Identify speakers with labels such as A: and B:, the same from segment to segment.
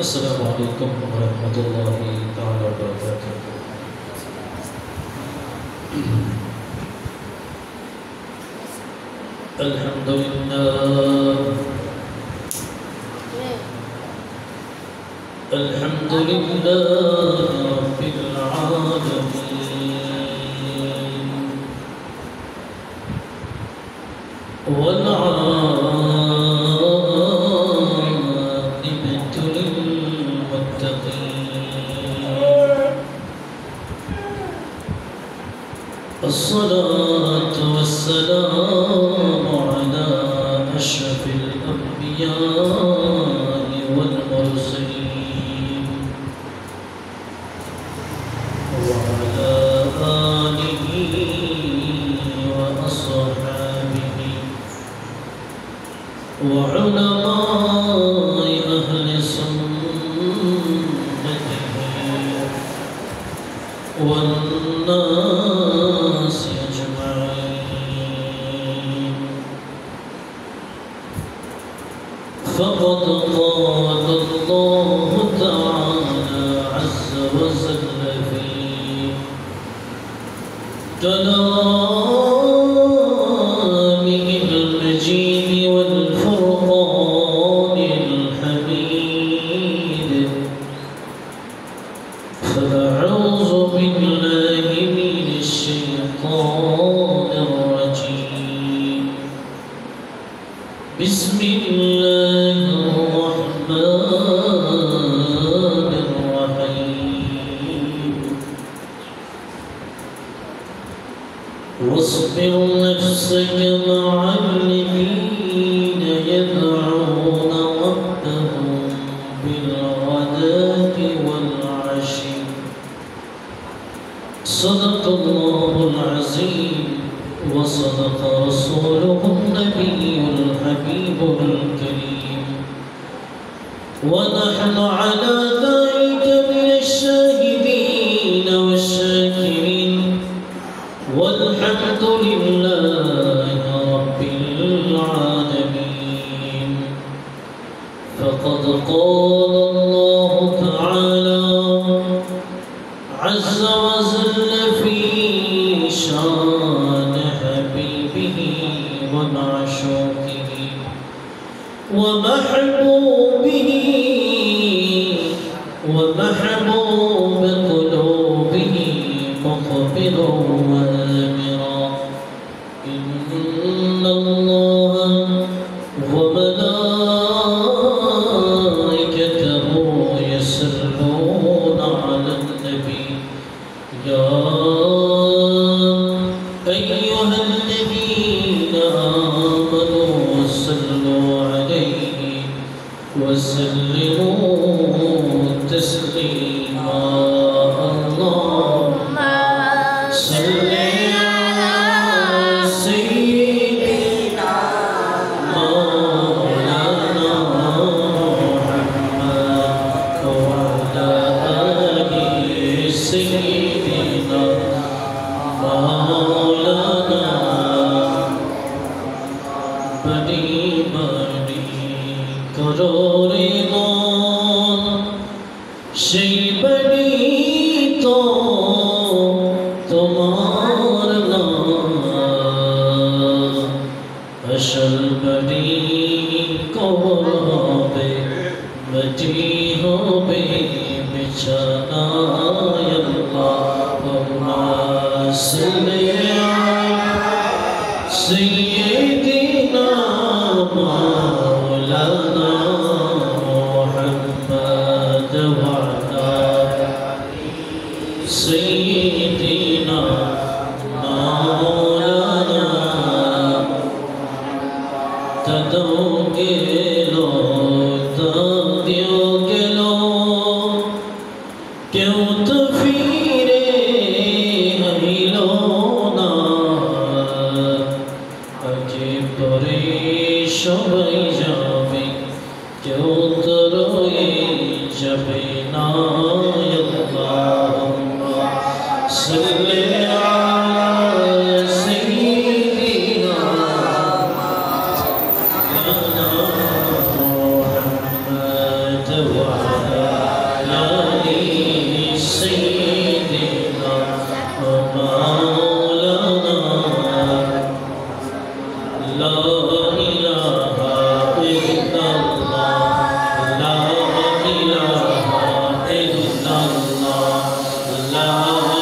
A: Assalamualaikum warahmatullahi wabarakatuh. Alhamdulillah, alhamdulillah rabbil alamin, wal الصلاة والسلام على أشرف الأنبياء والمرسلين وعلى آله وأصحابه وعلماء أهل سنته والناس أجمعين. فقد قال الله تعالى عز وجل في كلامه المجيد والفرقان الحميد: فأعوذ بالله من الشيطان الرجيم. بسم الله الرحمن الرحيم. واصبر نفسك مع الذين يدعون ربهم بالغداة والعشي. صدق الله العظيم وصدق رسوله النبي الحبيب الكريم، ونحن على ذلك من الشاهدين والشاكرين، والحمد لله رب العالمين. فقد قال الله تعالى عز وجل في شان حبيبه ومعشوقه ومحبوبه ومحبوب قلوبه مقبلا وآمرا: إن الله وملائكته يصلون على النبي يا أيها الذين آمنوا صلوا عليه وسلموا تسليما. اللهم صل على سيدنا مولانا محمد وعلى آل سيدنا مولانا. बड़ी बड़ी करो रे मौन, সেই बड़ी तो তোমার নাম, আসল बड़ी কবর হবে, মাটি হবে বিছানায়। আল্লাহুম্মা সাল্লি আলা سيدنا مولانا محمد وعلى سيدنا مولانا. تدو گلو تدو گلو کیوں تو فیرے ہیلو نا পরে সবাই যাবে, কেউ তো রয়ে যাবে না। وعلى آل سيدنا ومولانا لا إله إلا الله لا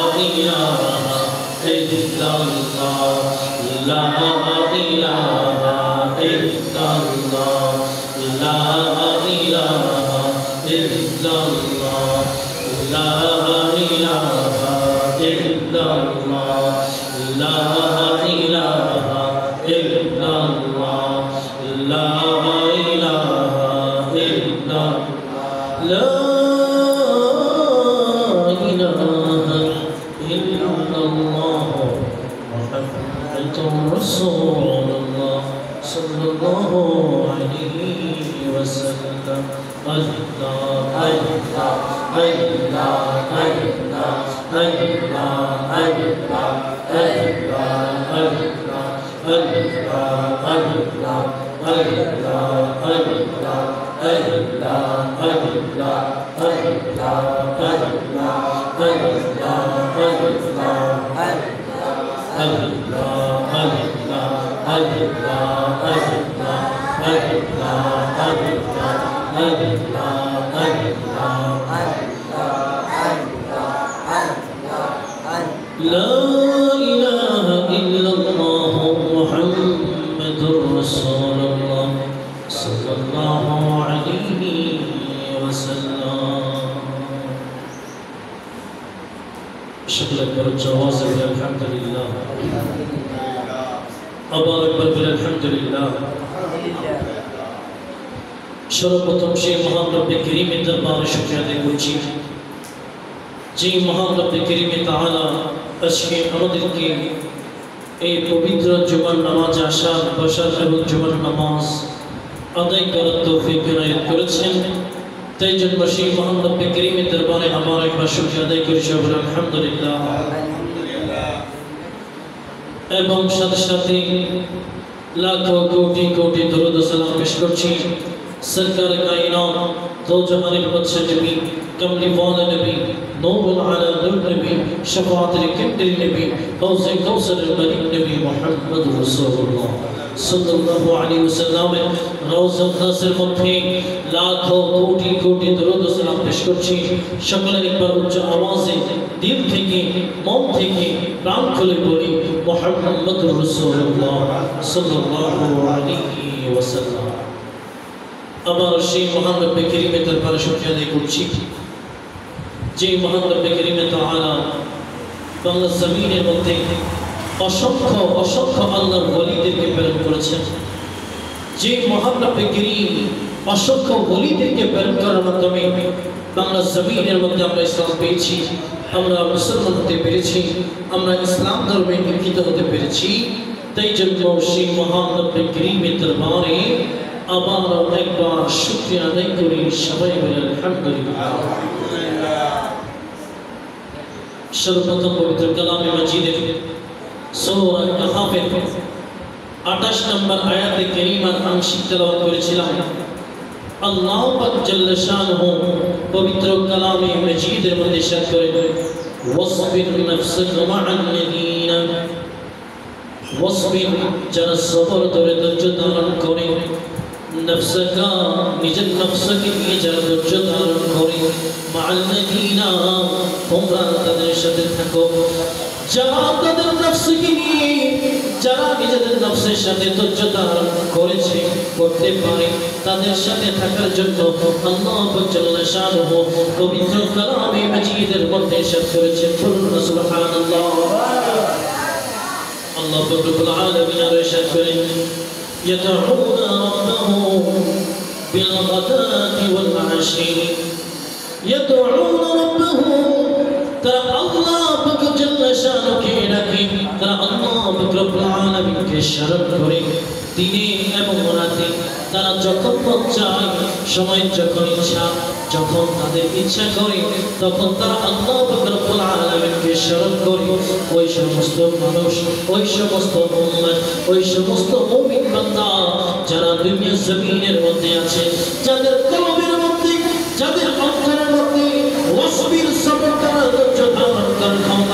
A: إله إلا الله لا إله إلا الله لا إله إلا الله لا إله إلا الله لا إله إلا الله لا إله إلا الله لا إله إلا لا إله إلا الله محمد رسول الله صلى الله عليه وسلم الله الله الله الله لا إله إلا الله محمد رسول الله صلى الله عليه وسلم شكل أكبر الجواز الحمد لله أبار أكبر الحمد لله সর্বপ্রথম সেই মহান রব্বে কারীমের দরবারে শুকরিয়া আদায় করছি যে মহান রব্বে কারীমে তাআলা আজকে আমাদেরকে এই পবিত্র জুমার নামাজ আসার বসার এবং জুমার নামাজ আদায় করার তৌফিক এনায়েত করেছেন তাই জন্য সেই মহান রব্বে কারীমের দরবারে আবার একবার শুকরিয়া আদায় করি সবাই আলহামদুলিল্লাহ এবং সাথে সাথে লাখো কোটি কোটি দরুদ ও সালাম পেশ করছি सरकार कायनात दो जहान बदश नबी कमली वाला नबी नूर अला नूर नबी शफाअत किंदल नबी गौस कौसर मलिक नबी मुहम्मद रसूलुल्लाह सल्लल्लाहु अलैहि वसल्लम रोज़ा नासिर मध्य लाखों कोटि कोटि दरूद व सलाम पेश करছি সকলে একবার উচ্চ আওয়াজে দিল থেকে মন থেকে প্রাণ খুলে বলি মুহাম্মদ রাসূলুল্লাহ সাল্লাল্লাহু আলাইহি ওয়াসাল্লাম আবার সেই মহান রব্বে কারীমের দরবারে শুকরিয়া আদায় করছি যে মহান রব্বে কারীমে তাআলা বাংলা জমিনের মধ্যে অসংখ্য অসংখ্য আল্লাহর ওলিদেরকে প্রেরণ করেছেন যে মহান রব্বে কারীম অসংখ্য ওলিদেরকে প্রেরণ করার মাধ্যমে বাংলা জমিনের মধ্যে আমরা ইসলাম পেয়েছি আমরা মুসলমান হতে পেরেছি আমরা ইসলাম ধর্মে দীক্ষিত হতে পেরেছি তাই জন্য সেই মহান রব্বে কারীমের দরবারে আবার একবার শুকরিয়া আদায় করি সবাই বলে আলহামদুলিল্লাহ সর্বপ্রথম পবিত্র কালামে মাজিদের সূরা কাহফের 28 নম্বর আয়াতে কারীমার আংশিক তেলাওয়াত করেছিলাম আল্লাহ পাক জাল্লা শানুহু পবিত্র কালামে মাজিদের মধ্যে ইরশাদ করেন ওয়াসবির নাফসাকা মা'আল্লাযীনা ওয়াসবির যারা সবর ধরে ধৈর্য ধারণ করে নফসকা নিজের নফসকে নিয়ে যারা ধৈর্য ধারণ করে মা'আল্লাযীনা তোমরা তাদের সাথে থাকো যারা তাদের নফসকে নিয়ে যারা নিজেদের নফসের সাথে ধৈর্য ধারণ করেছে করতে পারে তাদের সাথে থাকার জন্য আল্লাহ জাল্লা শানুহু পবিত্র কালামে মাজিদের মধ্যে ইরশাদ করেছেন বলুন সুবহানাল্লাহ আল্লাহ রব্বুল আলামিন ইরশাদ করেন يدعون ربهم بالغداة والعشي يدعون ربهم ترى الله بك جل شانك لكن ترى الله بك رب العالمين كشرب كريم দিনে এবং রাতে তারা যখন মন চায় সময় যখন ইচ্ছা যখন তাদের ইচ্ছা করে তখন তারা আল্লাহ রব্বুল আলামিনকে স্মরণ করে ওই সমস্ত মানুষ ওই সমস্ত উম্মত ওই সমস্ত মুমিন বান্দা যারা দুনিয়ার জমিনের মধ্যে আছে যাদের কলবের মধ্যে যারা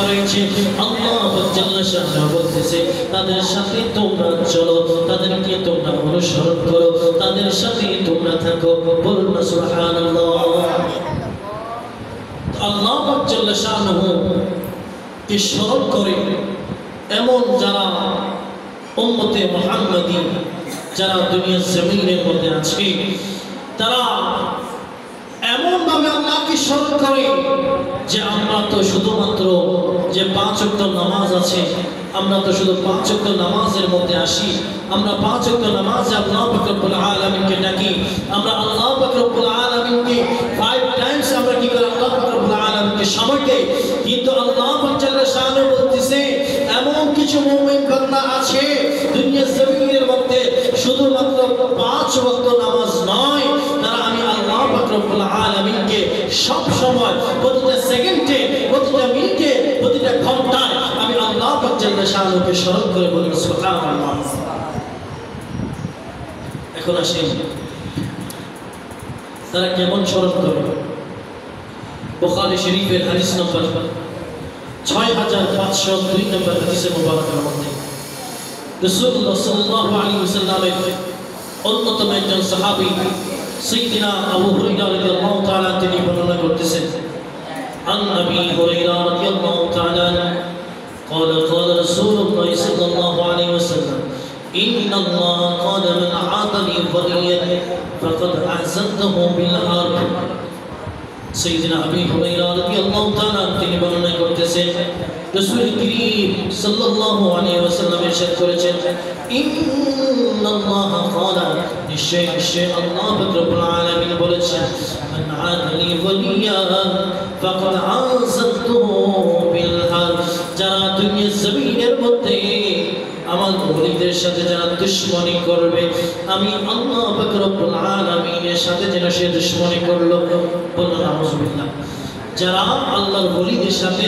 A: রয়েছে আল্লাহ জাল্লা শাআনহু বলতেছে তাদের সাথে তোমরা চলো তাদেরকে তোমরা অনুসরণ করো তাদের সাথে তোমরা থাকো বলুন না সুবহানাল্লাহ আল্লাহ জাল্লা শাআনহু কে স্মরণ করে এমন যারা উম্মতে মুহাম্মাদী যারা দুনিয়ার জমিনের মধ্যে আছে তারা এমন ভাবে আল্লাহকে স্মরণ করে যে আমরা তো শুধুমাত্র যে 5 ওয়াক্ত নামাজ আছে আমরা তো শুধু 5 ওয়াক্ত নামাজের মধ্যে আসি আমরা 5 ওয়াক্ত নামাজে আল্লাহ পাক রব্বুল আলামিনকে ডাকি আমরা আল্লাহ পাক রব্বুল আলামিনকে 5 টাইমস আমরা কি করি আল্লাহ পাক রব্বুল আলামিনকে সময় দেই কিন্তু আল্লাহ পাক জাল্লা শাআনহু বলতেছে এমন কিছু মুমিন বান্দা আছে দুনিয়ার জমিনের মধ্যে শুধুমাত্র 5 ওয়াক্ত নামাজ নয় তারা আমি আল্লাহ পাক রব্বুল আলামিনকে সব সময় প্রতিটা সেকেন্ডে প্রতিটা মিনিটে প্রতিটা ঘন্টায় আমি আল্লাহ পাক জাল্লা শাআনহুকে স্মরণ করে বলি সুবহানাল্লাহ এখন আসেন তারা কেমন স্মরণ করে বুখারী শরীফের হাদিস নম্বর 6502 নম্বর হাদিসে মুবারকের মধ্যে রাসূলুল্লাহ সাল্লাল্লাহু আলাইহি ওয়াসাল্লামের অন্যতম একজন সাহাবী সাইয়্যিদিনা আবু হুরায়রা রাদিয়াল্লাহু তাআলা তিনি বর্ণনা করতেছেন عن أبي هريرة رضي الله تعالى عنه قال قال رسول الله صلى الله عليه وسلم إن الله قال من عاد لي وليا فقد أعزته بالحرب سيدنا أبي هريرة رضي الله تعالى عنه তিনি বর্ণনা করতেছেন রাসূল করিম সাল্লাল্লাহু আলাইহি ওয়াসাল্লাম ইরশাদ করেছেন ইন্নাল্লাহ ক্বালা নিশ্চয় আল্লাহ রব্বুল আলামিন বলেছেন মান আদালি ওয়ালিয়া ফাকাদ আযানতুহু বিল হারব যারা দুনিয়ার জমিনের মধ্যে আমার ওলিদের সাথে যারা দুশমনি করবে আমি আল্লাহ পাক রব্বুল আলামিনের সাথে যেন সে দুশমনি করলো বলুন আউযুবিল্লাহ যারা আল্লাহর ওলিদের সাথে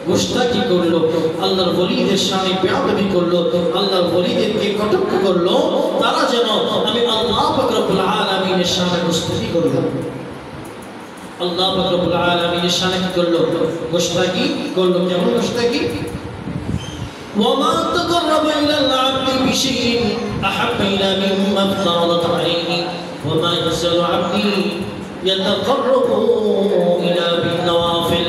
A: গোশতাকি করলো আল্লাহর ওলিদের সামনে বেয়াদবি করলো আল্লাহর ওলিদেরকে কটাক্ষ করলো তারা যেন আমি আল্লাহ পাক রব্বুল আলামিনের সামনে গোশতাকি করলো আল্লাহ পাক রব্বুল আলামিনের সামনে কি করলো গোশতাকি করলো কেমন গোশতাকি وما تقرب إلى العبد بشيء أحب إلى مما افترضت عليه وما يزال عبدي يتقرب إلى بالنوافل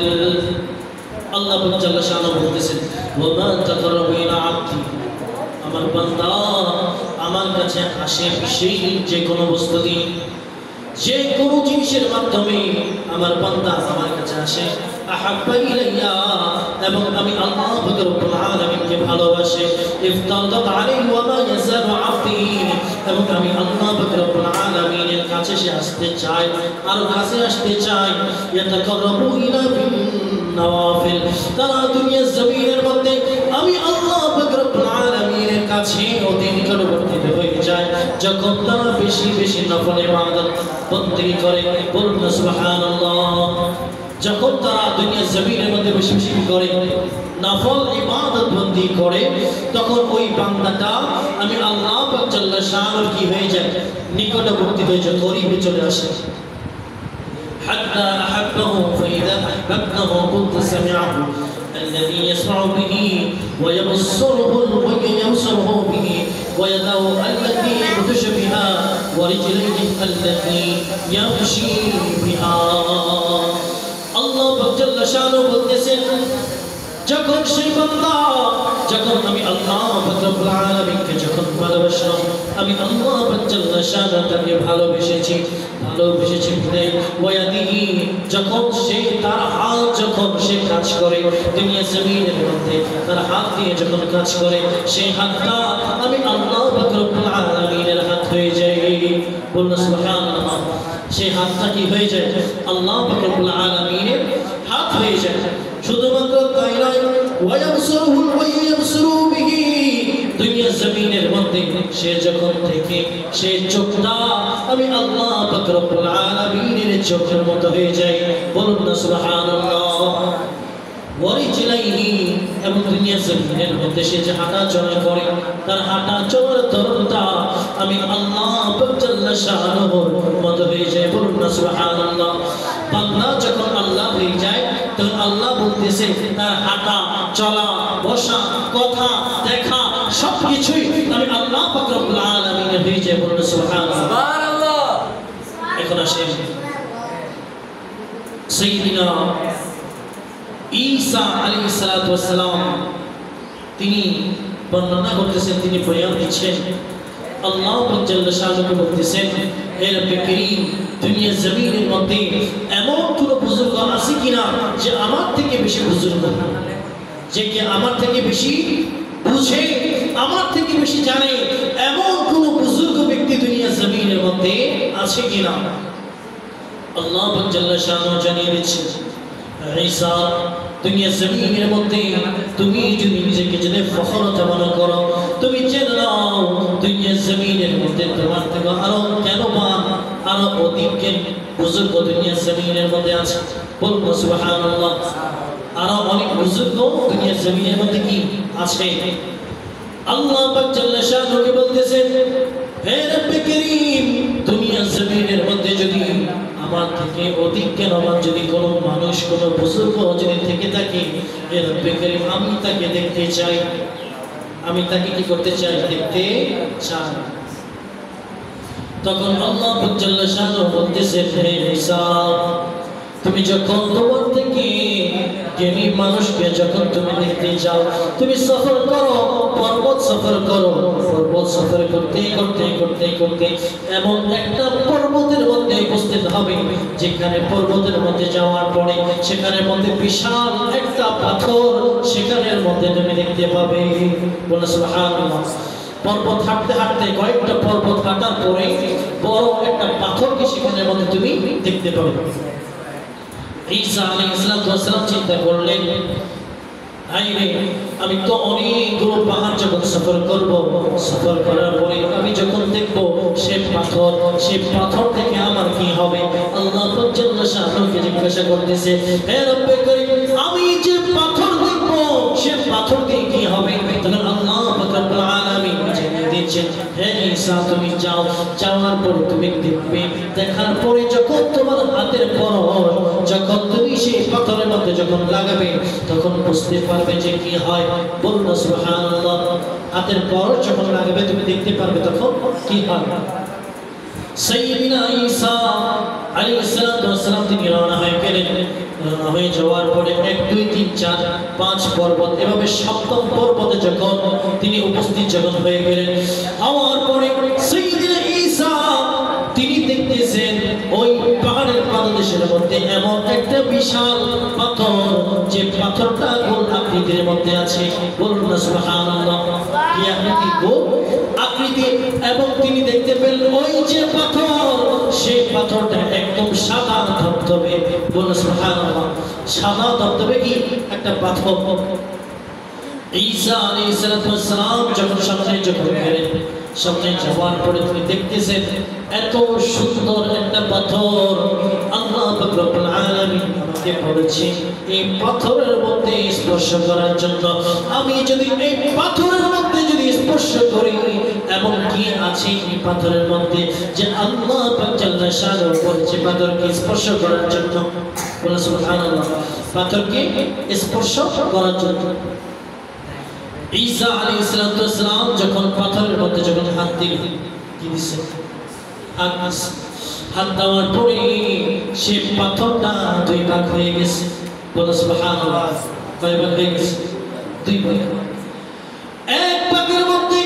A: الله جل شانه বলতেছেন وما تقرب إلى عبدي আমার বান্দা আমার কাছে আসে বিশেষ যে কোনো বস্তু দিয়ে যে কোনো জিনিসের মাধ্যমে আমার বান্দা আমার কাছে আসে আহাব্বা ইলাইয়া এবং আমি আল্লাহ রব্বুল আলামিনকে ভালোবাসি ইফতারাত আলাইহি ওয়া মা ইয়াজালু আবদি এবং আমি আল্লাহ রব্বুল আলামিনের কাছে আসতে চাই আর কাছে আসতে চাই ইয়াতাকাররাবু ইলা বিন নওয়াফিল তারা দুনিয়ার জমিনের মধ্যে আমি আল্লাহ রব্বুল আলামিনের কাছে অতি নিকটবর্তী হয়ে যায় যখন তারা বেশি বেশি নফল ইবাদত বন্দেগী করে বলুন সুবহানাল্লাহ যখন তারা দুনিয়ার জমিনের মধ্যে বেশি বেশি করে নফল ইবাদত বন্দি করে তখন ওই বান্দাটা আমি আল্লাহ পাক জাল্লা শাআনুর কি হয়ে যায় নিকটবর্তী হয়ে যায় করিবে চলে আসে حتى أحبه فإذا أحببته كنت سمعه الذي يسمع به ويبصره به ويده التي يبطش بها ورجله التي يمشي بها الله جل شانه বলতেছেন যখন সেই বান্দা যখন আমি আল্লাহ রব্বুল আলামিনকে যখন ভালোবাসলাম আমি আল্লাহ জাল্লা শাআনহু তাকে ভালোবেসেছি বলে ওয়াদিহি যখন সে তার হাত যখন সে কাজ করে দুনিয়া জমিনের মধ্যে তার হাত দিয়ে যখন কাজ করে সেই হাতটা আমি আল্লাহ রব্বুল আলামিনের হাত হয়ে যায় বলুন সুবহানাল্লাহ সেই হাতটা কি হয়ে যায় আল্লাহ রব্বুল আলামিনের হাত হয়ে যায় শুধুমাত্র তাই নয় ওয়ায়াবসুরু বিহি দুনিয়া জমিনের মধ্যে সে যখন থেকে সে চোখটা আমি আল্লাহ পাক রব্বুল আলামিনের চোখের মতো হয়ে যায় বলুন না সুবহানাল্লাহ ওয়ারিজলাইহি এবং দুনিয়া জমিনের মধ্যে সে যে হাঁটা চলা করে তার হাঁটা চলার ধরনটা আমি আল্লাহ পাক জাল্লা শাআনুহুর মতো হয়ে যায় বলুন না সুবহানাল্লাহ বান্দা যখন আল্লাহ হয়ে যায় তখন আল্লাহ বলতেছে তার হাঁটা চলা বসা কথা দেখা সবকিছুই আমি আল্লাহ পাক রব্বুল আলামিনের হয়ে যায়। বলুন সুবহানাল্লাহ। এখন আসেন সাইয়্যিদিনা ঈসা আলাইহিস সালাতু ওয়াস সালাম, তিনি বর্ণনা করতেছেন, তিনি বয়ান দিচ্ছেন, আল্লাহ জাল্লা শানুহু বলতেছেন, হে রব্বে কারীম, দুনিয়া জমিনের মধ্যে এমন কোন বুজুর্গ আছে কিনা যে আমার থেকে বেশি বুজুর্গ, যে কি আমার থেকে বেশি বুঝে, আমার থেকে বেশি জানে, এমন কোন বুজুর্গ ব্যক্তি দুনিয়া জমিনের মধ্যে আছে কিনা? আল্লাহ জাল্লা শানুহু জানিয়ে দিচ্ছেন, ঈসা, দুনিয়া জমিনের মধ্যে তুমি যদি নিজেকে যদি ফখরতা মনে করো, তুমি জেনে নাও দুনিয়া জমিনের মধ্যে তোমার থেকে আরো জ্ঞানবান, আরো অধিক বুজুর্গ দুনিয়া জমিনের মধ্যে আছে। বলবো সুবহানাল্লাহ। আরো অনেক বুজুর্গ দুনিয়া জমিনের মধ্যে কি আছে? আল্লাহ পাক জাল্লা শানুহু বলতেছেন, হে রব্বে কারীম, দুনিয়া জমিনের মধ্যে যদি আমার থেকে অধিক জ্ঞানবান যদি কোনো মানুষ, কোনো বুজুর্গ যদি থেকে থাকে, হে রব্বে কারীম, আমি তাকে দেখতে চাই, আমি তাকে কি করতে চাই? দেখতে চাই। তখন আল্লাহ জাল্লা শানুহু বলতেছেন, হে ঈসা, তুমি যখন তোমার থেকে জ্ঞানী মানুষকে যখন তুমি দেখতে যাও, তুমি সফর করো, পর্বত সফর করো, পর্বত সফর করতে করতে করতে করতে এমন একটা পর্বতের মধ্যে উপস্থিত হবে, যেখানে পর্বতের মধ্যে যাওয়ার পরে সেখানের মধ্যে বিশাল একটা পাথর সেখানের মধ্যে তুমি দেখতে পাবে। বলো সুবহানাল্লাহ। পর্বত হাঁটতে হাঁটতে কয়েকটা পর্বত হাঁটার পরে বড় একটা পাথরকে সেখানের মধ্যে তুমি দেখতে পাবে। ঈসা আলাইহিস সালাম চিন্তা করলেন, আইরে, আমি তো অনেকগুলো পাহাড় যখন সফর করব, সফর করার পরে আমি যখন দেখব সে পাথর থেকে আমার কি হবে? আল্লাহ জাল্লা শানুহুকে জিজ্ঞাসা করতেছে, হে রব্বে কারীম, আমি যে পাথর দেখব সে পাথর দিয়ে কি হবে? তখন আল্লাহ রব্বুল আলামিন জানিয়ে দিচ্ছেন, হে ঈসা, তুমি যাও, যাওয়ার পরে তুমি দেখবে, দেখার পরে যখন তোমার হাতের পরশ যখন তুমি সেই পাথরের মধ্যে যখন লাগাবে, তখন বুঝতে পারবে যে কি হয়। বলুন সুবহানাল্লাহ। হাতের পরশ যখন লাগাবে তুমি দেখতে পারবে তখন কি হয়। সাইয়্যিদিনা ঈসা আলাইহিস সালাম তিনি রওনা হয়ে গেলেন। রওনা হয়ে যাওয়ার পরে 1 2 3 4 5 পর্বত, এভাবে সপ্তম পর্বতে যখন তিনি উপস্থিত যখন হয়ে গেলেন, হওয়ার পরে সাইয়্যিদিনা ঈসা তিনি দেখতেছেন ওই পাহাড়ের পাদদেশের মধ্যে এমন একটা বিশাল পাথর, যে পাথরটা গোল আকৃতির মধ্যে আছে। বলুন না সুবহানাল্লাহ। কি আকৃতি? গোল আকৃতি। এবং তিনি দেখতে পেলেন ওই যে পাথর, সেই পাথরটা একদম সাদা ধবধবে। বলুন সুবহানাল্লাহ। সাদা ধবধবে কি একটা পাথর। ঈসা আলাইহিস সালাম যখন সামনে যখন গেলেন, সামনে যাওয়ার পরে তুমি দেখতেছেন এত সুন্দর একটা পাথর। আল্লাহ পাক রব্বুল আলামিন আমাকে বলেছেন, এই পাথরের মধ্যে স্পর্শ করার জন্য। আমি যদি এই পাথরের মধ্যে যদি স্পর্শ করি, এমন কি আছে এই পাথরের মধ্যে যে আল্লাহ পাক জাল্লা শানুহু বলেছে পাথরকে স্পর্শ করার জন্য। বলে সুবহানাল্লাহ। পাথরকে স্পর্শ করার জন্য ঈসা আলাইহিস সালাম যখন পাথরের মধ্যে যখন হাত দিলেন, কি দিছে? হাত দেওয়ার পরে সে পাথরটা 2 ভাগ হয়ে গেছে। বলো সুবহানাল্লাহ। কয় ভাগ হয়ে গেছে? 2 ভাগ। এক ভাগের মধ্যে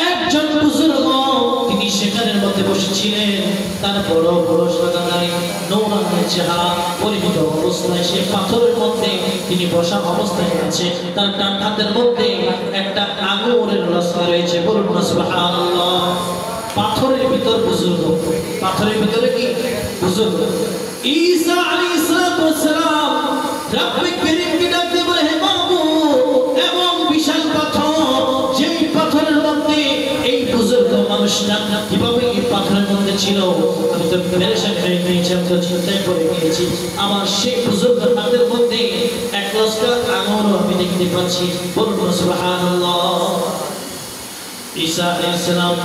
A: একজন বুজুর্গ তিনি সেখানের মধ্যে বসেছিলেন, তার বড় বড় সাদা দাড়ি, নৌরানি চেহারা, পরিহিত অবস্থায় সে পাথরের মধ্যে তিনি বসা অবস্থায় আছে। তার ডান হাতের মধ্যে একটা আঙুরের রসা রয়েছে। বলুন না সুবহানাল্লাহ। পাথরের ভিতর বুজুর্গ, পাথরের ভিতরে কি বুজুর্গ। ঈসা আলাইহিস সালাম রব্বে কারীমকে ডাকতে বলে, হে মাবুদ, এবং বিশাল পাথর, যেই পাথরের মধ্যে এই বুজুর্গ মানুষটা কিভাবে এই পাথরের মধ্যে ছিল, আমি তো পেরেশান হয়ে গিয়েছি, আমি তো চিন্তায় পড়ে গিয়েছি। আমার সেই বুজুর্গের হাতের মধ্যে এক লস্কা আঙুরও আমি দেখতে পাচ্ছি। বলুন সুবহানাল্লাহ। ঈসা আলাইহিস সালাম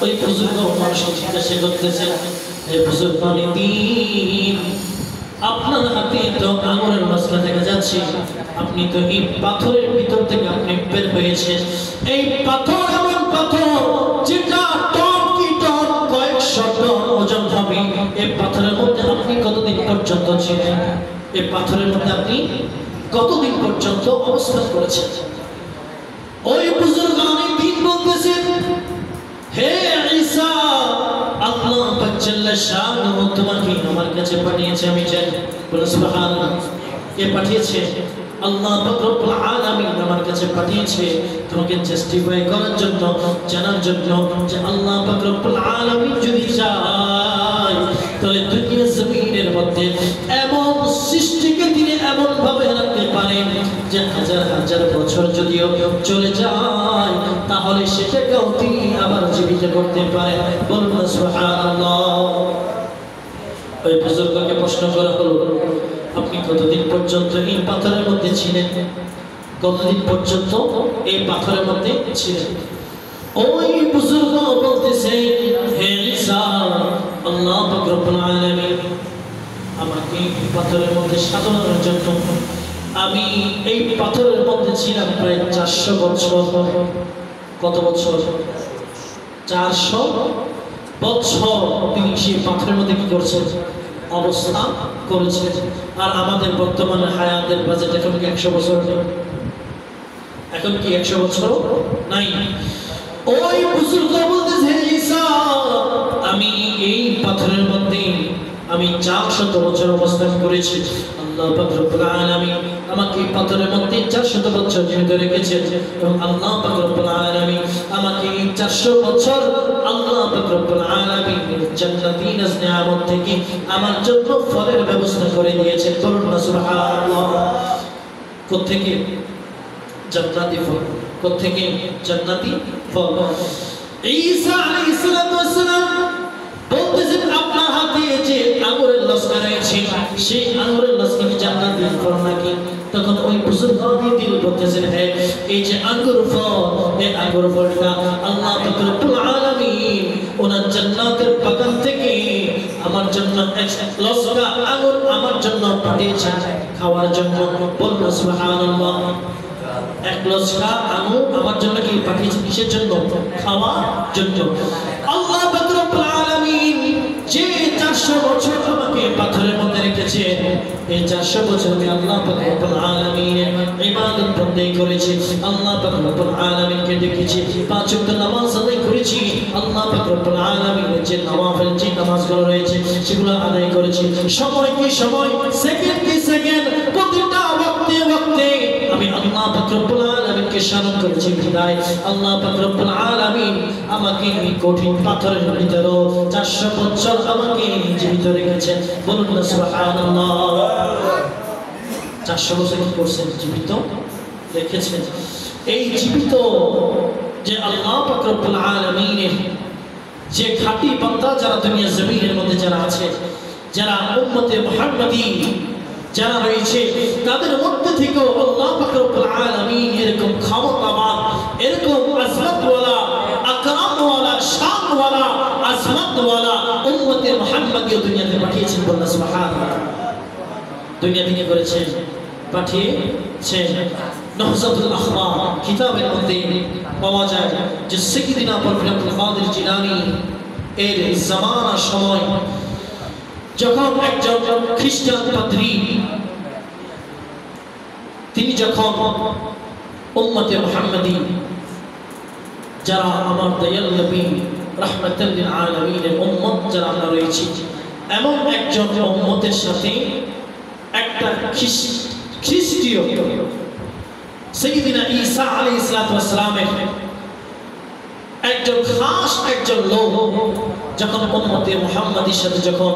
A: ওই বুজুর্গ মানুষকে জিজ্ঞাসা করতেছেন, হে বুজুর্গ নিতিন, আপনার হাতে তো আঙুরের মশলা দেখা যাচ্ছে, আপনি তো এই পাথরের ভিতর থেকে আপনি বের হয়েছেন। এই পাথর এমন পাথর যেটা টন কি টন, কয়েকশো টন ওজন হবে। এই পাথরের মধ্যে আপনি কতদিন পর্যন্ত ছিলেন? এই পাথরের মধ্যে আপনি কতদিন পর্যন্ত অবস্থান করেছেন? ওই বুজুর্গানে দিন বলতেছেন, হে ঈসা, আল্লাহ পাক জাল্লা শানুহু তোমাকে আমার কাছে পাঠিয়েছে, আমি জানি। বলে সুবহানাল্লাহ। কে পাঠিয়েছে? আল্লাহ পাক রব্বুল আলামিন আমার কাছে পাঠিয়েছে তোমাকে জাস্টিফাই করার জন্য, জানার জন্য যে আল্লাহ পাক রব্বুল আলামিন যদি চায় তাহলে দুনিয়া জমিনের মধ্যে এমন সৃষ্টিকে তিনি এমন ভাবে রাখতে পারেন যে হাজার হাজার বছর যদিও চলে যায় তাহলে সেটাকেও তিনি আবার জীবিত করতে পারেন। বলুন না সুবহানাল্লাহ। ওই বুজুর্গকে প্রশ্ন করা হলো, আপনি কতদিন পর্যন্ত এই পাথরের মধ্যে ছিলেন? কতদিন পর্যন্ত এই পাথরের মধ্যে ছিলেন? ওই বুজুর্গ বলতেছে, হে ঈসা, আল্লাহ পাক রব্বুল আলামিন আমাকে এই পাথরের মধ্যে সাধনার জন্য, আমি এই পাথরের মধ্যে ছিলাম প্রায় 400 বছর। কত বছর? 400 বছর তিনি সেই পাথরের মধ্যে কি করছেন? অবস্থান করেছেন। আর আমাদের বর্তমানে হায়াতের বাজেট এখন কি 100 বছর নেই? এখন কি 100 বছর নাই? ওই বুজুর্গ বলতেছে, ঈসা, আমি এই পাথরের মধ্যে আমি 400 বছর অবস্থান করেছি। আল্লাহ পাক রব্বুল আলামিন আমাকে এই পাথরের মধ্যে 400 বছর জীবিত রেখেছেন এবং আল্লাহ পাক রব্বুল আলামিন আমাকে এই 400 বছর আল্লাহ পাক রব্বুল আলামিন জান্নাতি নিয়ামত থেকে আমার জন্য ফলের ব্যবস্থা করে দিয়েছেন। বলুন না সুবহানাল্লাহ। কোত্থেকে? জান্নাতি ফল। কোত্থেকে? জান্নাতি ফল। ঈসা আলাইহিস সালাম বলতেছেন, আপনার হাতে যে আঙ্গুরের লস্কা রয়েছে সেই আঙ্গুরের লস্কা কি জান্নাতি ফল নাকি? তখন ওই বুজুর্গ দিল বলতেছেন, হ্যাঁ, এই যে আঙ্গুর ফল, এই আঙ্গুর ফলটা আল্লাহ পাক রব্বুল আলামিন ওনার জান্নাতের বাগান থেকে আমার জন্য এক লস্কা আঙ্গুর আমার জন্য পাঠিয়েছেন খাওয়ার জন্য। বলুন সুবহানাল্লাহ। এক লস্কা আঙ্গুর আমার জন্য কি পাঠিয়েছেন? কিসের জন্য? খাওয়ার জন্য। আল্লাহ পাক রব্বুল আলামিন যে 400 বছর আমাকে পাথরের মধ্যে রেখেছেন, এই 400 বছর আমি আল্লাহ পাক রব্বুল আলামিনের ইবাদত বন্দেগি করেছি, আল্লাহ পাক রব্বুল আলামিনকে দেখেছি, 5 ওয়াক্ত নামাজ আদায় করেছি, আল্লাহ পাক রব্বুল আলামিনের যে নওয়াফিল যে নামাজগুলো রয়েছে সেগুলো আদায় করেছি। সময় কি সময়, সেকেন্ড কি সেকেন্ড, প্রতিটা ওয়াক্তে ওয়াক্তে আমি আল্লাহ পাক রব্বুল আলামিনকে স্মরণ করেছি। বিদায় আল্লাহ পাক রব্বুল আলামিন আমাকে এই কঠিন পাথরের ভিতরে 400 বছর আমাকে জীবিত রেখেছেন। বলুন না সুবহানাল্লাহ। 400 বছর কি করছেন? জীবিত রেখেছেন। এই জীবিত যে আল্লাহ পাক রব্বুল আলামিনের যে খাঁটি বান্দা যারা দুনিয়া জমিনের মধ্যে যারা আছে, যারা উম্মতে মুহাম্মাদি যারা রয়েছে, তাদের মধ্যে থেকেও আল্লাহ পাক রব্বুল আলামিন এরকম ক্ষমতাবান, এরকম আজমতওয়ালা, আকরামওয়ালা, শানওয়ালা, আজমতওয়ালা উম্মতে মুহাম্মাদিও দুনিয়াতে পাঠিয়েছেন। বলুন সুবহানাল্লাহ। দুনিয়া থেকে করেছেন, পাঠিয়েছেন। নহজাতুল আখবার কিতাবের মধ্যে পাওয়া যায় যে সাইয়্যিদিনা আব্দুল কাদের জিলানী এর জামানার সময় যখন একজন খ্রিস্টান পাদ্রী তিনি যখন উম্মতে মুহাম্মাদি যারা আমার দয়াল নবী রাহমাতাল লিল আলামিনের উম্মত যারা আমরা রয়েছি, এমন একজন উম্মতের সাথে একটা খ্রিস্টীয় সাইয়্যিদিনা ঈসা আলাইহিস সালামের একজন খাস একজন লোক যখন উম্মতে মুহাম্মাদির সাথে যখন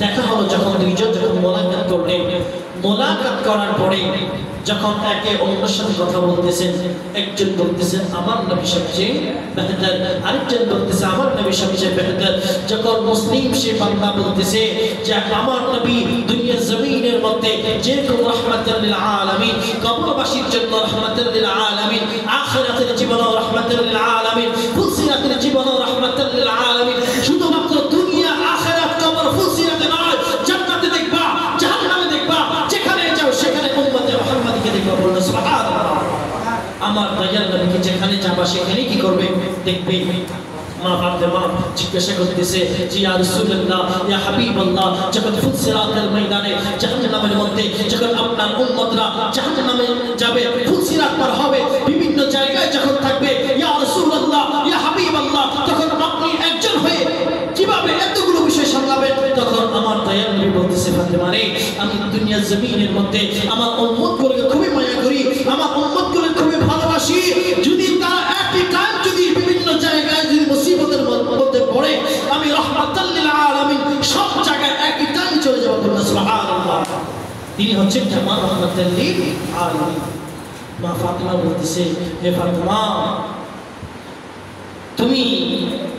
A: দেখা হলো, যখন দুইজন যখন মোলাকাত করলেন, মোলাকাত করার পরে যখন একে অন্যের সাথে কথা বলতেছেন, একজন বলতেছেন আমার নবী সবচেয়ে বেহতর, আরেকজন বলতেছে আমার নবী সবচেয়ে বেহতর। যখন মুসলিম সে বান্দা বলতেছে যে আমার নবী দুনিয়ার জমিনের মধ্যে যেরকম রাহমাতুল লিল আলামিন, কবরবাসীর জন্য রাহমাতুল লিল আলামিন, আখিরাতের জীবনে রাহমাতুল লিল আলামিন, ফুলসিরাতের জীবনে রাহমাতুল লিল আলামিন, শুধুমাত্র দুনিয়া আখিরাত কবর ফুলসিরাতে নয়, জান্নাতে দেখবা, জাহান্নামে পাশে এখানে কি করবে দেখবে মা ফাতেমা জিজ্ঞাসা করতেছে যে ইয়া রাসূলুল্লাহ ইয়া হাবিবাল্লাহ যখন ফুলসিরাতের ময়দানে জাহান্নামের মধ্যে যখন আপনার উম্মতরা জাহান্নামে যাবে ফুলসিরাত পার হবে বিভিন্ন জায়গায় যখন থাকবে ইয়া রাসূলুল্লাহ ইয়া হাবিবাল্লাহ তখন আপনি একজন হয়ে কিভাবে এতগুলো বিষয় সামলাবেন তখন আমার দয়াল নবী বলতেছে ফাতেমা রে আমি দুনিয়ার জমিনের মধ্যে আমার উম্মতগুলোকে খুবই মায়া করি আমার উম্মতগুলোকে খুবই ভালোবাসি যদি তারা একই টাইম যদি বিভিন্ন জায়গায় যদি মুসিবতের মধ্যে পড়ে আমি রাহমাতাল লিল আলামিন সব জায়গায় একই টাইম চলে যাব বলুন সুবহানাল্লাহ তিনি হচ্ছেন জামা রাহমাতাল লিল আলামিন মা ফাতেমা বলতেছে হে ফাতেমা তুমি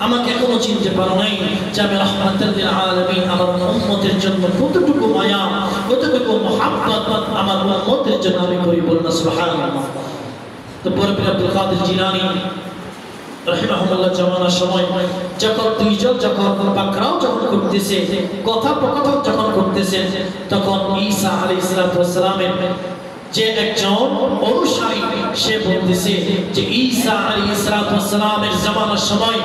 A: আমাকে এখনো চিনতে পারো নাই যে আমি রাহমাতাল লিল আলামিন আমার উম্মতের জন্য কতটুকু মায়া কতটুকু মহব্বত আমার উম্মতের জন্য আমি করি বলুন সুবহানাল্লাহ তো পরে আব্দুল কাদের জিলানী রাহিমাহুল্লাহ জামানার সময় যখন দুইজন যখন পাকড়াও যখন করতেছে কথোপকথন যখন করতেছে তখন ঈসা আলাইহিস সালামের যে একজন অনুসারী সে বলতেছে যে ঈসা আলাইহিস সালামের জামানার সময়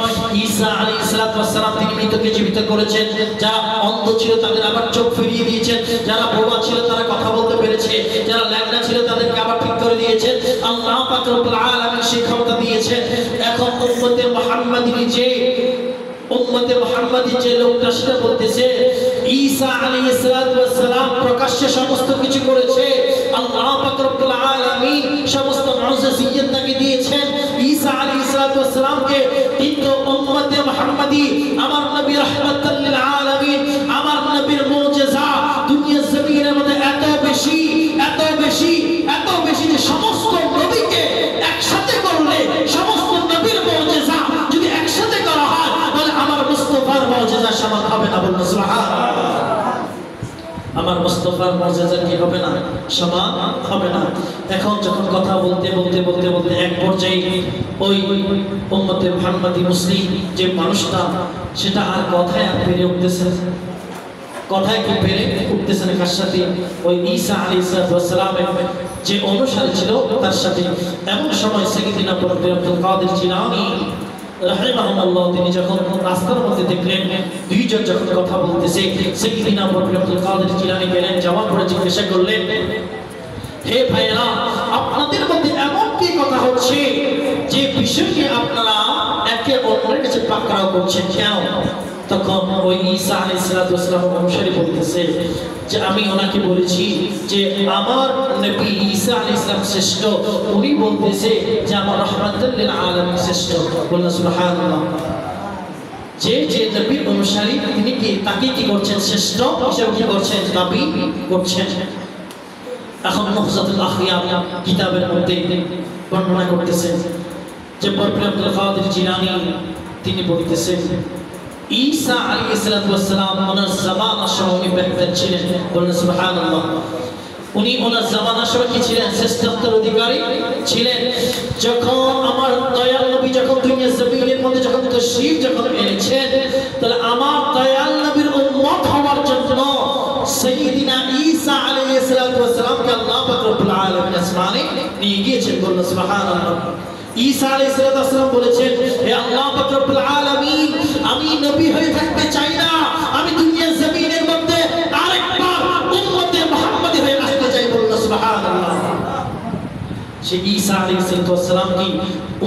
A: ঈসা আলাইহিস সালাম তিনি মৃতকে জীবিত করেছেন যারা অন্ধ ছিল তাদের আবার চোখ ফিরিয়ে দিয়েছেন যারা বোবা ছিল তারা কথা বলতে পেরেছে যারা ল্যাংড়া ছিল তাদেরকে আবার ঠিক করে দিয়েছেন আল্লাহ পাক রব্বুল আলামিন সেই ক্ষমতা দিয়েছেন এখন উম্মতে মুহাম্মাদিনী যে লোকটা সেটা বলতেছে ঈসা আলাইহিস সালাম প্রকাশ্যে সমস্ত কিছু করেছে আল্লাহ পাক রব্বুল আলামিন সমস্ত মুজিজাত তাকে দিয়েছেন ঈসা আলাইহিস সালামকে কিন্তু উম্মতে মুহাম্মাদি আমার নবী রাহমাতাল লিল আলামিন আমার নবীর মুজিজা দুনিয়ার জমিনের মধ্যে এত বেশি যে সমস্ত নবীকে একসাথে করলে সমস্ত নবীর মুজিজা যদি একসাথে করা হয় তাহলে আমার মুস্তাফার মুজিজা সমান হবে না বলুন সুবহানাল্লাহ আমার মুস্তাফার মুজিজা কি হবে না সমান হবে না এখন যখন কথা বলতে এক পর্যায়ে ওই উম্মতে মুহাম্মাদি মুসলিম যে মানুষটা সেটা আর কথায় আর পেরে উঠতেছে কথায় কি পেরে উঠতেছে না কার সাথে ওই ঈসা আলাইহিস সালামের যে অনুসারী ছিল তার সাথে এমন সময় সাইয়্যিদিনা আব্দুল কাদের জিলানী রাহিমাহুল্লাহ তিনি যখন রাস্তার মধ্যে দেখলেন দুইজন যখন কথা বলতেছে সাইয়্যিদিনা আব্দুল কাদের জিলানী গেলেন জবাব করে জিজ্ঞাসা করলেন হে ভাইরা আপনাদের মধ্যে এমন কি কথা হচ্ছে যে বিষয় নিয়ে আপনারা একে অপরের কাছে পাকড়াও করছেন কেন তখন ওই ঈসা আলাইহিস সালাম অনুসারী বলতেছে যে আমি ওনাকে বলেছি যে আমার নবী ঈসা আলাইহিস সালাম শ্রেষ্ঠ উনি বলতেছে যে আমার রাহমাতুল লিল আলামিন শ্রেষ্ঠ বলুন সুবহানাল্লাহ যে নবীর অনুসারী তিনি কি তাকে কি করছেন শ্রেষ্ঠ হিসেবে কি করছেন দাবি করছেন এখন মুহজাতুল আখিয়ার কিতাবের মধ্যে বর্ণনা করতেছেন যে আব্দুল কাদের জিলানী তিনি বলতেছেন ঈসা আলাইহিস সালাম ওনার জামানার সময় বেহতর ছিলেন বলুন সুবহানাল্লাহ উনি ওনার জামানার সময় কি ছিলেন শ্রেষ্ঠত্বের অধিকারী ছিলেন যখন আমার দয়াল নবী যখন দুনিয়ার জমিনের মধ্যে যখন তাশরীফ যখন এনেছেন তাহলে আমার দয়াল নবীর উম্মত হওয়ার জন্য সাইয়্যিদিনা ঈসা আলাইহিস সালামকে আল্লাহ পাক রব্বুল আলামিন আসমানে নিয়ে গিয়েছেন বলুন সুবহানাল্লাহ ঈসা আলাইহিস সালাম বলেছেন হে আল্লাহ পাক রব্বুল আলামিন আমি নবী হয়ে থাকতে চাই না আমি দুনিয়ার জমিনের মধ্যে আরেকবার উম্মতে মুহাম্মাদি হয়ে আসতে চাই বলুন সুবহানাল্লাহ সে ঈসা আলাইহিস সালাম কি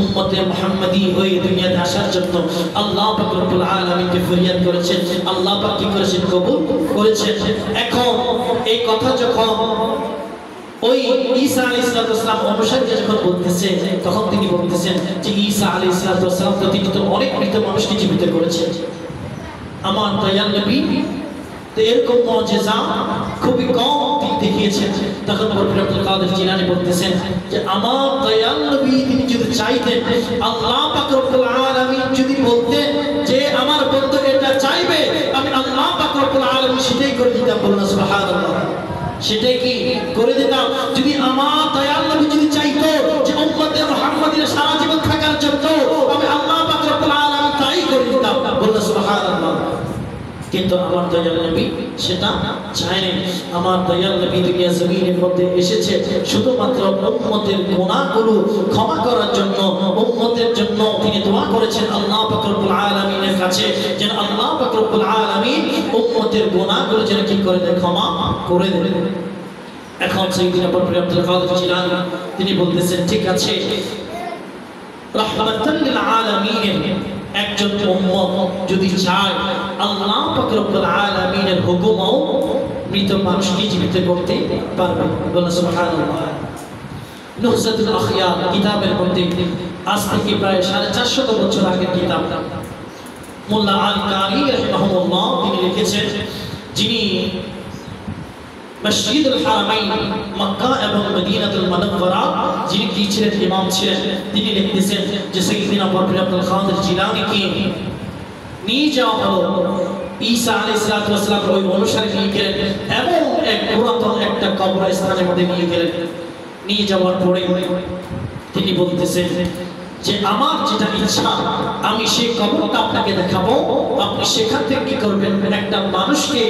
A: উম্মতে মুহাম্মাদি হয়ে দুনিয়াতে আসার জন্য আল্লাহ পাক রব্বুল আলামিনকে ফরিয়াদ করেছেন আল্লাহ পাক কি করেছেন কবুল করেছেন এখন এই কথা যখন ওই ঈসা আলাইহিস সালাম অনুসারীকে যখন বলতেছে তখন তিনি বলতেছেন যে ঈসা আলাইহিস সালাম তো তিনি তো অনেক মৃত মানুষকে জীবিত করেছেন আমার দয়াল নবী তো এরকম মুজিজা খুবই কম তিনি দেখিয়েছেন তখন আব্দুল কাদের জিলানী বলতেছেন যে আমার দয়াল নবী তিনি যদি চাইতেন আল্লাহ পাক রব্বুল আলামিন যদি বলতেন যে আমার বন্ধু এটা চাইবে আমি আল্লাহ পাক রব্বুল আলামিন সেটাই করে দিতাম বলুন সুবহানাল্লাহ সেটাই কি করে দিতাম যদি আমার দয়াল নবী যদি চাইতো যে উম্মতে মুহাম্মাদির সারা জীবন থাকার জন্য আমি আল্লাহ পাক রব্বুল আলামিন তাই করে দিতাম বলুন সুবহানাল্লাহ কিন্তু আমার দয়াল নবী সেটা চায়নি। আমার দয়াল নবী দুনিয়া জমিনের মধ্যে এসেছে শুধুমাত্র উম্মতের গুনাহগুলো ক্ষমা করার জন্য। উম্মতের জন্য তিনি দোয়া করেছেন আল্লাহ পাক রব্বুল আলামিনের কাছে, যেন আল্লাহ পাক রব্বুল আলামিন উম্মতের গুনাহগুলো যেন কি করে দেন, ক্ষমা করে দেন। এখন সাইয়্যিদনা আব্দুল কাদের জিলানী তিনি বলতেছেন, ঠিক আছে, রাহমাতাল লিল আলামিন একজন উম্মত যদি চায় আল্লাহ পাক রব্বুল আলামিনের হুকুমও মৃত মানুষকে জীবিত করতে পারবে। বলেন সুবহানাল্লাহ। নুহজাতুল আখিয়ার কিতাবের মধ্যে আজ থেকে প্রায় 450 বছর আগের কিতাব, মোল্লা আল কারি রাহিমাহুল্লাহ তিনি লিখেছেন, যিনি মসজিদুল হারামাইন মক্কা এবং মদিনাতুল মুনাওয়ারা যিনি কি ছিলেন, ইমাম ছিলেন, তিনি লিখতেছেন যে সাইয়্যিদনা আব্দুল কাদের জিলানীকে নিয়ে যাওয়া হলো। ঈসা আলাইহিস সালাম ওই অনুসারী নিয়ে গেলেন এবং এক পুরাতন একটা কবরস্থানের মধ্যে নিয়ে গেলেন। নিয়ে যাওয়ার পরে তিনি বলতেছেন যে আমার যেটা ইচ্ছা আমি সেই কবরটা আপনাকে দেখাবো, আপনি সেখান থেকে কি করবেন, একটা মানুষকে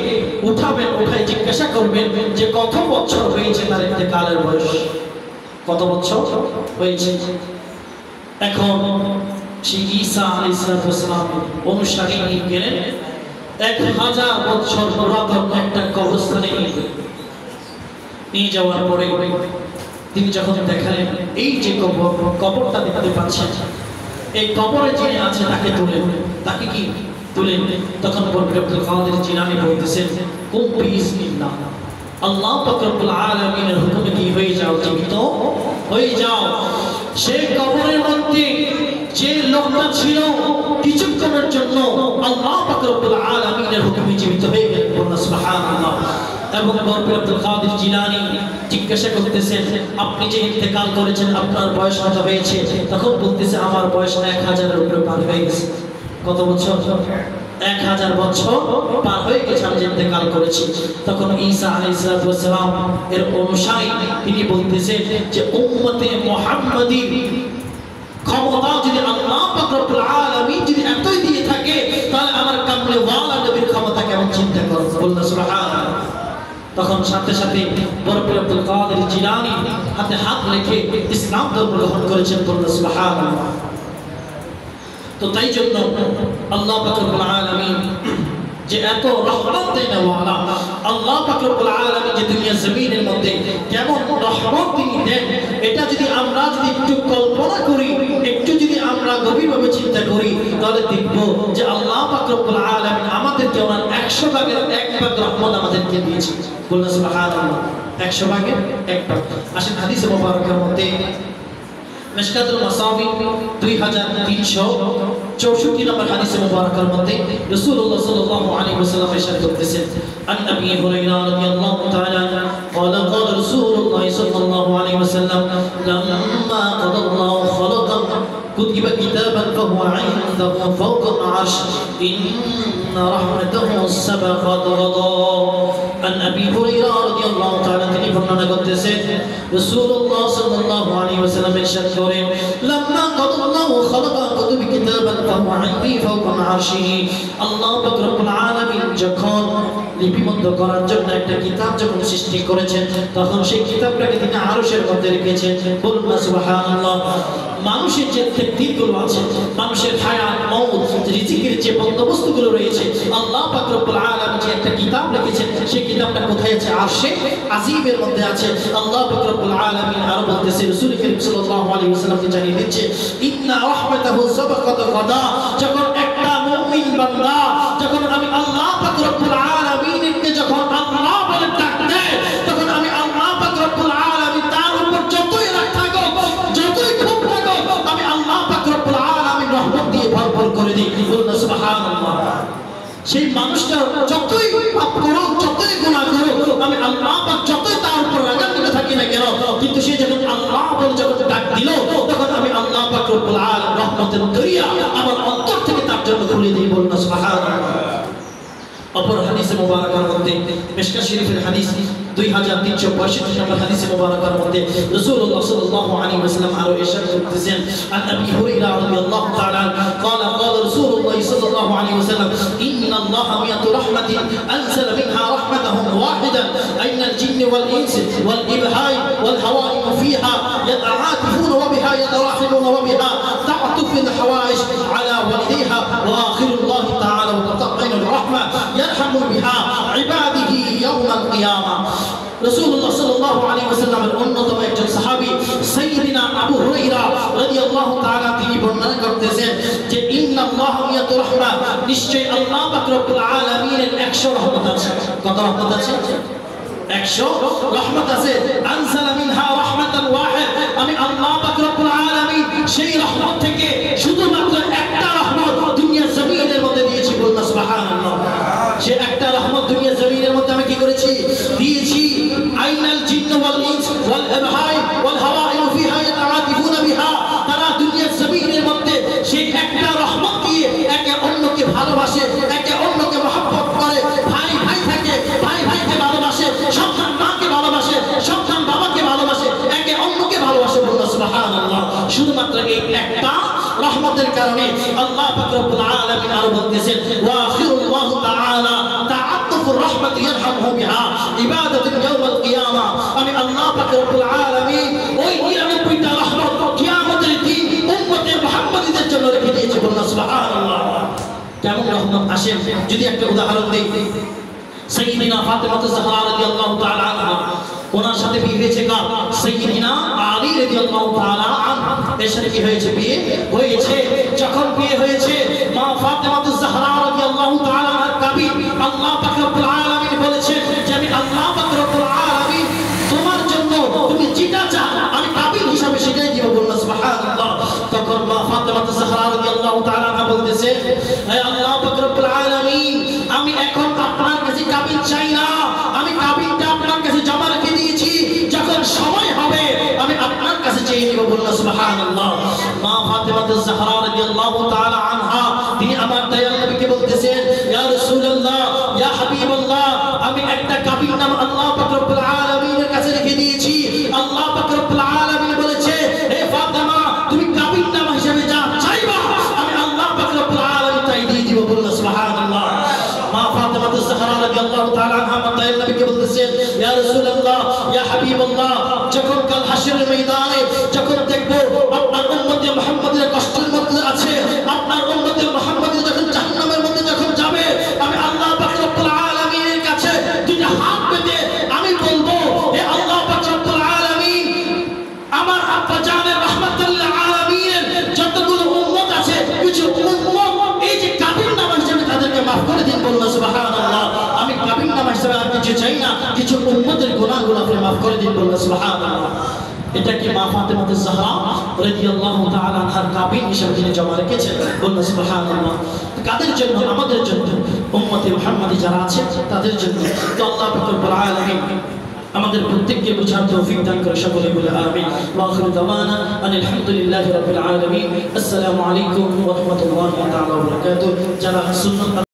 A: উঠাবেন, উঠাই জিজ্ঞাসা করবেন যে কত বছর হয়েছে তার ইন্তেকালের বয়স, কত বছর হয়েছে। এখন সেই ঈসা আলাইহিস সালাম অনুসারী নিয়ে গেলেন 1000 বছর পুরাতন একটা কবরস্থানে নিয়ে যাওয়ার পরে তিনি যখন দেখালেন এই যে কবরটা দেখতে পাচ্ছেন, এই কবরে যে আছে তাকে তুলেন, তাকে কি তুলেন। তখন আব্দুল কাদের জিলানী বলতেছেন, কুম বিইজনিল্লাহ, আল্লাহ পাক রব্বুল আলামিনের হুকুমে কি হয়ে যাও, জীবিত হয়ে যাও। সেই কবরের মধ্যে যে লোকটা ছিল কিছুক্ষণের জন্য আল্লাহ পাক রব্বুল আলামিনের হুকুমে জীবিত হয়ে গেলেন। বলুন সুবহানাল্লাহ। এবং আব্দুল কাদের জিলানী জিজ্ঞাসা করতেছেন, আপনি যে ইন্তেকাল করেছেন আপনার বয়স কত হয়েছে? তখন বলতেছে আমার বয়স 1000-এর উপরে পার হয়ে গেছে। কত বছর? 1000 বছর পার হয়ে গেছে আমি ইন্তেকাল করেছি। তখন ঈসা আলাইহিস সালাম এর অনুসারী তিনি বলতেছেন যে উম্মতে মুহাম্মাদীর ক্ষমতা যদি আল্লাহ পাক রব্বুল আলামিন যদি এতই দিয়ে থাকে তাহলে আমার কামলে ওয়ালা নবীর ক্ষমতা কেমন চিন্তা করুন। বলুন সুবহানাল্লাহ। তখন সাথে সাথে বরকত আব্দুল কাদের জিলানী হাতে হাত রেখে ইসলাম ধর্ম গ্রহণ করেছেন। বলুন সুবহানাল্লাহ। তো তাই জন্য আল্লাহ পাক রব্বুল আলামিন যে এত রহমত দেন ওয়ালা, আল্লাহ পাক রব্বুল আলামিন যে দুনিয়া জমিনের মধ্যে কেমন রহমত তিনি দেন, এটা যদি আমরা যদি একটু কল্পনা করি, একটু যদি আমরা গভীরভাবে চিন্তা করি, তাহলে দেখব যে আল্লাহ পাক রব্বুল আলামিন আমাদেরকে ওনার 100 ভাগের 1 ভাগ রহমত আমাদেরকে দিয়েছেন। বলুন সুবহানাল্লাহ। 100 ভাগের 1 ভাগ। আসেন হাদিসে মুবারকের মধ্যে মিশকাতুল মাসাবি 2364 নম্বর হাদিসে মুবারকের মধ্যে রাসূলুল্লাহ সাল্লাল্লাহু আলাইহি ওয়াসাল্লাম ইরশাদ করতেছেন, আন আবি হুরায়রা রাদিয়াল্লাহু তাআলা قال قال رسول الله صلى الله عليه وسلم لما قضى الله خلقا كتب كتابا فهو عنده فوق العرش إن رحمته سبقت غضبه عن أبي هريرة رضي الله تعالى عنه বর্ণনা করতেছেন রাসূলুল্লাহ সাল্লাল্লাহু আলাইহি ওয়াসাল্লাম ইরশাদ করেন, لما قضى الله خلقا كتب كتابا فهو عنده فوق العرش, আল্লাহ পাক রব্বুল আলামিন যখন লিপিবদ্ধ করার জন্য একটা কিতাব যখন সৃষ্টি করেছেন তখন সেই কিতাবটাকে তিনি আরশের মধ্যে রেখেছেন। বলুন সুবহানাল্লাহ। মানুষের যে তকদীরগুলো আছে, মানুষের হায়াত মওত রিজিকের যে বন্দোবস্তগুলো রয়েছে, আল্লাহ পাক রব্বুল আলামিন যে একটা কিতাব লিখেছেন সেই কিতাবটা কোথায় আছে? আরশে আজিমের মধ্যে আছে। আল্লাহ পাক রব্বুল আলামিন আরো বলতেছে, রাসূল করিম সাল্লাল্লাহু আলাইহি ওয়াসাল্লামকে জানিয়ে দিচ্ছে, ইন্না রাহমাতাহু সাবাকাত গাদা, যখন একটা মুমিন বান্দা যখন আমি আল্লাহ পাক রব্বুল আলামিনকে যখন আল্লাহ বলে ডাক দেয়, তখন আমি আল্লাহ পাক রব্বুল আলামিন তার উপর যতই রাগ থাকুক, যতই ক্ষোভ থাকুক, আমি আল্লাহ পাক রব্বুল আলামিন রহমত দিয়ে ভরপুর করে দিই। বলুন সুবহানাল্লাহ। সেই মানুষটা যতই পাপ করুক, যতই গুনাহ করুক, আমি আল্লাহ পাক যতই তার উপর রাগান্বিত থাকি না কেন, কিন্তু সে যখন আল্লাহ বলে যখন ডাক দিল, তখন আমি আল্লাহ পাক রব্বুল আলামিন রহমতের দরিয়া আমার অন্তর থেকে তার জন্য খুলে দিই। বলুন সুবহানাল্লাহ। অপর হাদিসে মুবারাকার মধ্যে মিশকাত শরীফের হাদিস 2365 নম্বর হাদিসে মুবারাকার মধ্যে রাসূলুল্লাহ সাল্লাল্লাহু আলাইহি ওয়াসাল্লাম আরো ইরশাদ করতেছেন আন আবি হুরায়রা রাদিয়াল্লাহু তাআলা قال قال رسول الله صلى الله عليه وسلم ان الله مئة رحمة انزل منها رحمتهم واحدا اين الجن والانس والابهاء والهوائم فيها يتعاطفون وبها يتراحمون وبها تعطف الحوائج على والديها واخر الله تعالى وتقين الرحمة يرحم بها عباده يوم القيامة রাসূলুল্লাহ সাল্লাল্লাহু আলাইহি ওয়াসাল্লামের অন্যতম একজন সাহাবী সাইয়্যিদিনা আবু হুরায়রা রাদিয়াল্লাহু তাআলা তিনি বর্ণনা করতেছেন যে ইন্নাল্লাহা মিয়াতু রাহমা নিশ্চয় আল্লাহ পাক রব্বুল আলামিনের 100 রহমত আছে কত রহমত আছে 100 রহমত আছে আনসালা মিনহা রাহমাতান ওয়াহিদ আমি আল্লাহ পাক রব্বুল আলামিন সেই রহমত থেকে শুধুমাত্র একটা রহমত দুনিয়া জমিনের মধ্যে দিয়েছি বলনা সুবহানাল্লাহ সে একটা রহমত দুনিয়া জমিনের মধ্যে আমি কি করেছি দিয়েছি আইনাল জিন্ন ওয়াল ইনস ওয়াল ইবহাই ওয়াল হাওয়াইম ফিহা ইয়াতাআতিফুনা বিহা তারা দুনিয়া জমিনের মধ্যে সেই একটা রহমত দিয়ে একে অন্যকে ভালোবাসে একে অন্যকে মহব্বত করে ভাই ভাই থাকে ভাই ভাইকে ভালোবাসে সন্তান মাকে ভালোবাসে সন্তান বাবাকে ভালোবাসে একে অন্যকে ভালোবাসে বলুন সুবহানাল্লাহ শুধুমাত্র এই একটা রহমতের কারণে আল্লাহ পাক রব্বুল আলামিন আরো বলতেছেন ওয়া আখিরুল্লাহু তাআলা তাআত্তুফুর রাহমাত ইয়ারহামহু বিহা ইবাদাতুন ইয়াউমাল কিয়ামা আমি আল্লাহ পাক রব্বুল আলামিন ওই 99টা রহমত কিয়ামতের দিন উম্মতে মুহাম্মাদীদের জন্য রেখে দিয়েছে বলুন সুবহানাল্লাহ কেমন রহমত আসেন যদি একটা উদাহরণ দেই সাইয়্যিদিনা ফাতেমা যাহরা রাদিয়াল্লাহু তাআলা আনহা ওনার সাথে বিয়ে হয়েছে কার সাইয়্যিদিনা আলী রাদিয়াল্লাহু তাআলা আনহা এর সাথে কি হয়েছে বিয়ে হয়েছে যখন বিয়ে হয়েছে মা ফাতেমা যাহরা রাদিয়াল্লাহু তাআলা আনহার কবি আল্লাহ পাক রব্বুল আলামিন বলেছেন যে আমি আল্লাহ পাক রব্বুল আলামিন তোমার জন্য তুমি যেটা চাও আমি কাবিল হিসাবে সেটাই দিব বলুন সুবহানাল্লাহ তখন মা ফাতেমা যাহরা রাদিয়াল্লাহু তাআলা আনহা বলতেছে হে আল্লাহ পাক রব্বুল আলামিন আমি এখন আপনার কাছে কাবিল চাই না আমি কাবিলটা আপনার কাছে জমা রেখে দিয়েছি যখন সময় হবে আমি আপনার কাছে চেয়ে নিব বলুন সুবহানাল্লাহ মা ফাতেমা যাহরা রাদিয়াল্লাহু তাআলা আনহা তিনি আমার দয়াল নবীকে বলতেছেন ইয়া রাসূলুল্লাহ ইয়া হাবিবাল্লাহ আমি একটা কাবিল নাম আল্লাহ পাক রব্বুল আলামিনের কাছে রেখে দিয়েছি আল্লাহ পাক রব্বুল আলামিন বলেছে হে ফাতেমা তুমি কাবিল নাম হিসেবে যা চাইবা আমি আল্লাহ পাক রব্বুল আলামিন তাই দিয়ে দিব বলুন সুবহানাল্লাহ মা ফাতেমা যাহরা রাদিয়াল্লাহু তাআলা আনহা আমার দয়াল নবীকে বলতেছেন ইয়া রাসূলুল্লাহ ইয়া হাবিবাল্লাহ যখন কাল হাশরের ময়দানে যখন দেখব আপনার উম্মতে মুহাম্মাদের কষ্টের মধ্যে আছে আপনার উম্মতে মুহাম্মাদের যখন জাহান্নামের মধ্যে যখন যাবে আমি আল্লাহ পাক রব্বুল আলামিনের কাছে দুইটা হাত পেতে আমি বলবো হে আল্লাহ পাক রব্বুল আলামিন আমার আব্বা জানের রাহমাতুল আলামিনের যতগুলো উম্মত আছে কিছু উম্মত এই যে কাবিল নাম হিসেবে তাদেরকে maaf করে দিন বলুন সুবহানাল্লাহ আমি কাবিল নাম হিসেবে আর কিছু চাই না কিছু উম্মতের গুনাহগুলো আপনি maaf করে দিন বলুন সুবহানাল্লাহ এটা কি মা ফাতেমা যাহরা রাদিয়াল্লাহু তাআলা আনহার কাবিল হিসেবে তিনি জমা রেখেছেন বলুন সুবহানাল্লাহ কাদের জন্য আমাদের জন্য উম্মতে মুহাম্মাদী যারা আছে তাদের জন্য তো আল্লাহ পাক রব্বুল আলামিন আমাদের প্রত্যেককে বুঝার তৌফিক দান করে সকলে বলে আমিন ওয়া আখিরু দাওয়ানা আলহামদুলিল্লাহি রাব্বিল আলামিন আসসালামু আলাইকুম ওয়া রাহমাতুল্লাহি ওয়া বারাকাতুহু যারা সুন্নাত